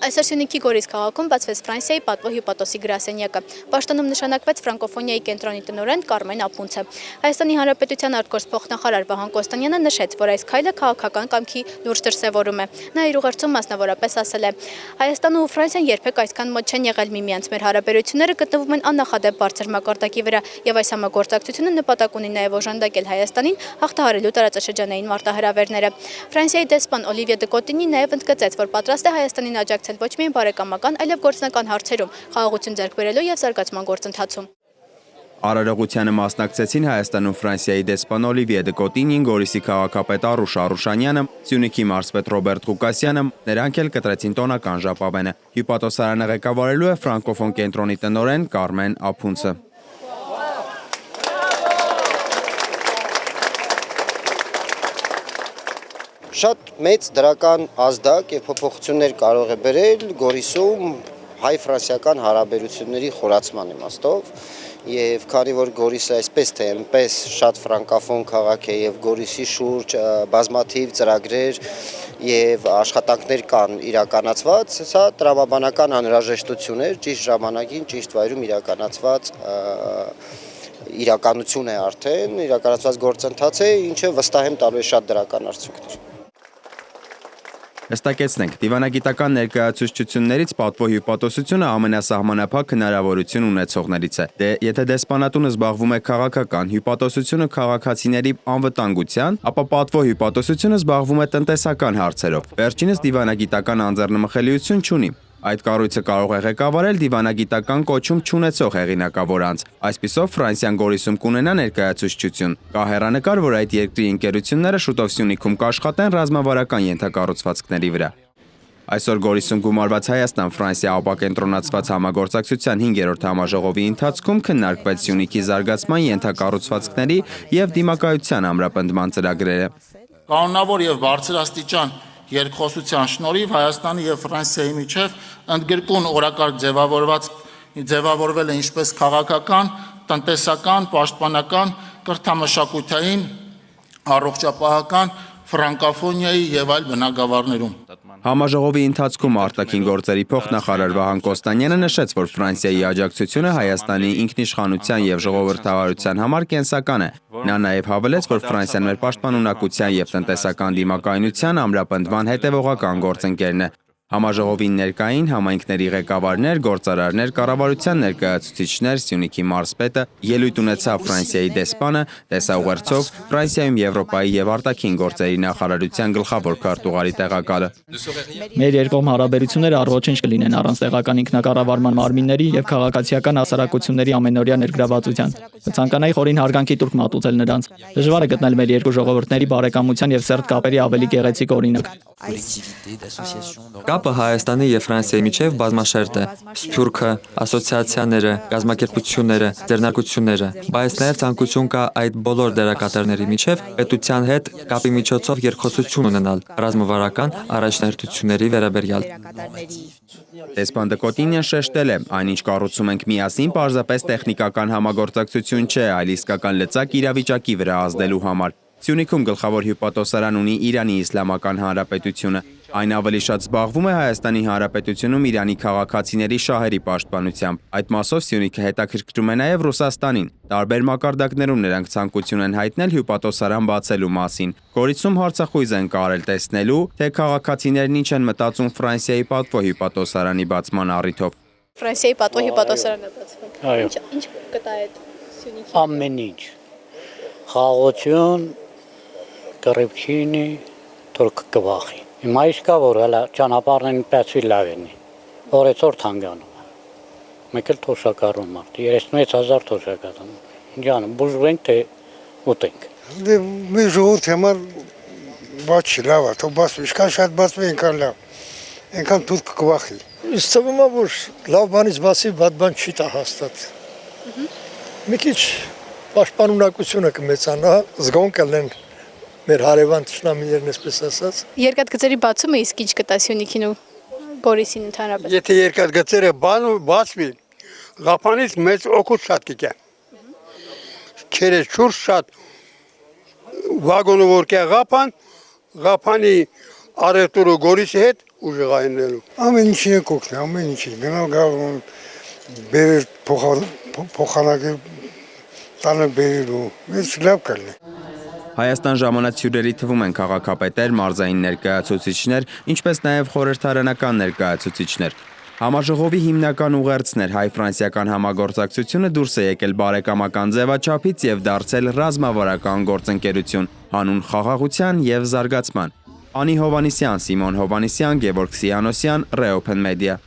Այսօր Սյունիքի Գորիս քաղաքում բացվեց Ֆրանսիայի պատվո հյուպատոսի գրասենյակը։ Պաշտոնում նշանակվեց ֆրանկոֆոնիայի կենտրոնի տնօրեն Կարմեն Ափունցը։ Հայաստանի Հանրապետության արտգործ փոխնախարար Վահան Կոստանյանը նշեց, որ այս քայլը քաղաքական կամքի լուրջ դրսևորում է։ Նա իր ուղերձում մասնավորապես ասել է. Հայաստանը ու Ֆրանսիան երբեք այսքան մոտ չեն եղել միմյանց, մեր հարաբերությունները գտնվում են աննախադեպ բարձր մակարդակի վրա, եւ այս համագործակցությունը նպատակ ունի նաեւ օժանդակել Հայաստանին հաղթահարելու տարածաշրջանային մարտահրավերները։ Ֆրանսիայի դեսպան Օլիվիե դե Կոտինին նաեւ ընդգծեց, որ պատրաստ է Հայաստանին աջակցել ոչ միայն բարեկամական, այլև գործնական հարցերում, խաղաղություն ձեռք բերելու եւ զարգացման գործընթացում։ Արարողությանը մասնակցեցին Հայաստանում Ֆրանսիայի դեսպան Օլիվիե դե Կոտինին, Գորիսի քաղաքապետ Արուշ Արուշանյանը, Սյունիքի մարզպետ Ռոբերտ Ղուկասյանը, նրանք էլ կտրեցին տոնական ժապավենը։ Հյուպատոսարանը ղեկավարելու է ֆրանկոֆոն կենտրոնի տնօրեն Կարմեն Ափունցը։ Շատ մեծ դրական ազդակ եւ փոփոխություններ կարող է բերել Գորիսում հայ-ֆրանսիական հարաբերությունների խորացման իմաստով եւ քանի որ Գորիսը այսպես թե այնպես շատ ֆրանկոֆոն քաղաք է եւ Գորիսի շուրջ բազմաթիվ ծրագրեր եւ աշխատանքներ կան իրականացված, սա տրամաբանական անհրաժեշտություն է ճիշտ ժամանակին, ճիշտ վայրում իրականացված իրականություն է արդեն, իրականացված գործընթաց է, ինչը վստահ եմ տալու է շատ դրական արդյունքներ։ Հստակեցնենք, դիվանագիտական ներկայացուցչություններից պատվո հյուպատոսությունը ամենասահմանափակ հնարավորություն ունեցողներից է։ Եթե դեսպանատունը զբաղվում է քաղաքական, հյուպատոսությունը քաղաքացիների անվտանգության, ապա պատվո հյուպատոսությունը զբաղվում է տնտեսական հարցերով։ Վերջինս դիվանագիտական անձեռնմխելիություն չունի։ Այդ կառույցը կարող է ղեկավարել դիվանագիտական կոչում չունեցող հեղինակավոր անձ։ Այսպիսով Ֆրանսիան Գորիսում կունենա ներկայացուցչություն։ Կա հեռանկար, որ այդ երկրի ընկերությունները շուտով Սյունիքում կաշխատեն ռազմավարական ենթակառուցվածքների վրա։ Այսօր Գորիսում գումարված Հայաստան-Ֆրանսիա ապակենտրոնացված համագործակցության 5-րդ համաժողովի ընթացքում քննարկվեց Սյունիքի զարգացման ենթակառուցվածքների եւ դիմակայության ամրապնդման ծրագրերը։ Կանոնավոր եւ բարձրաստիճան երկխոսության շնորհիվ Հայաստանի եւ Ֆրանսիայի միջև ընդգրկուն օրակարգ ձևավորվել է ինչպես քաղաքական, տնտեսական, պաշտպանական, կրթամշակութային, առողջապահական, ֆրանկոֆոնիայի եւ այլ բնագավառներում։ Համաժողովի ընթացքում արտաքին գործերի փոխնախարար Վահան Կոստանյանը նշեց, որ Ֆրանսիայի աջակցությունը Հայաստանի ինքնիշխանության եւ ժողովրդավարության համար կենսական է։ Նա նաեւ հավելեց, որ Ֆրանսիան մեր պաշտպանունակության եւ տնտեսական դիմակայունության ամրապնդման հետեւողական գործընկերն է։ Համաժողովին ներկային համայնքների ղեկավարներ, գործարարներ, կառավարության ներկայացուցիչներ, Սյունիքի մարզպետը, ելույթ ունեցավ Ֆրանսիայի դեսպանը, տեսաուղերձով Ֆրանսիայում Եվրոպայի եւ արտաքին գործերի նախարարության գլխավոր քարտուղարի տեղակալը։ Մեր երկկողմ հարաբերությունները առողջ կլինեն առանց տեղական ինքնակառավարման մարմինների եւ քաղաքացիական հասարակությունների ամենօրյա ներգրավվածության։ Ցանկանայի խորին հարգանքի տուրք մատուցել նրանց։ Դժվար է գտնել մեր երկու ժողովուրդների բարեկամության եւ սերտ կապերի ավելի գեղեցիկ օրինակ։ Կապը Հայաստանի եւ Ֆրանսիայի միջև բազմաշերտ է։ Սփյուռքը, ասոցիացիաները, կազմակերպությունները, ձեռնարկությունները, բայց նաեւ ցանկություն կա այդ բոլոր դերակատարների միջև պետության հետ կապի միջոցով երկխոսություն ունենալ ռազմավարական առաջնահերթությունների վերաբերյալ։ Դեսպան դե Կոտինին շեշտել է, այնինչ կառուցում ենք միասին պարզապես տեխնիկական համագործակցություն չէ, այլ իսկական լծակ իրավիճակի վրա ազդելու համար։ Սյունիքում գլխավոր հյուպատոսարան ունի Իրանի Իսլամական Հանրապետությունը։ Այն ավելի շատ զբաղվում է Հայաստանի Հանրապետությունում Իրանի քաղաքացիների շահերի պաշտպանությամբ։ Այդ մասով Սյունիքը հետաքրքրում է նաև Ռուսաստանին։ Տարբեր մակարդակներում նրանք ցանկություն են հայտնել հյուպատոսարան բացելու մասին։ Գորիսում հարցախույզ են կարել տեսնելու, թե քաղաքացիներն ինչ են մտածում Ֆրանսիայի պատվո հյուպատոսարանի բացման առիթով։ Ֆրանսիայի պատվո հյուպատոսարանը բացվում։ Այո։ Ինչ կտա այդ Սյունիքի։ Ամեն ինչ։ Խաղաղություն, կռիվչինի, թուրք կվախի։ Հիմա իսկա որ հələ ճանապարհն պեցի լավ են։ Օրեցօր թանգանում է։ Մեկ էլ թոշակառում մարդ 36000 թոշակառում։ Ջան, բուժվենք թե ուտենք։ Մի ժողովուրդ համար բաց չի լավ է, թող բացվի, ինչքան շատ բացվի, այնքան լավ։ Այնքան թուրք կվախի։ Ինձ թվում է որ լավ բանից բացի վատ բան չի տա հաստատ։ Մի քիչ պաշտպանունակությունը կմեծանա, զգոն կլեն մեր հարևան թշնամիներն այսպես ասած։ Երկաթգծերի բացումը իսկ ինչ կտա Սյունիքին ու Գորիսին ընդհանրապես։ Եթե երկաթգծերը բացվի, Ղափանից մեծ օգուտ շատ կգա։ Քերը շուրջ շատ վագոնը որ կա Ղափան, Ղափանի արևտուրը Գորիսի հետ ուժեղայինելու։ Ամեն ինչին է կօգնի, ամեն ինչին։ Գնալ գալ բերել փոխանակել տանը բերելու։ Ինչ լավ կլինի։ Հայաստան ժամանած հյուրերի թվում են քաղաքապետեր, մարզային ներկայացուցիչներ, ինչպես նաև խորհրդարանական ներկայացուցիչներ։ Համաժողովի հիմնական ուղերձն էր հայ-ֆրանսիական համագործակցությունը դուրս է եկել բարեկամական ձևաչափից եւ դարձել ռազմավարական գործընկերություն, հանուն խաղաղության եւ զարգացման։ Անի Հովանիսյան, Սիմոն Հովանիսյան, Գևորգ Սիանոսյան, Reopen Media։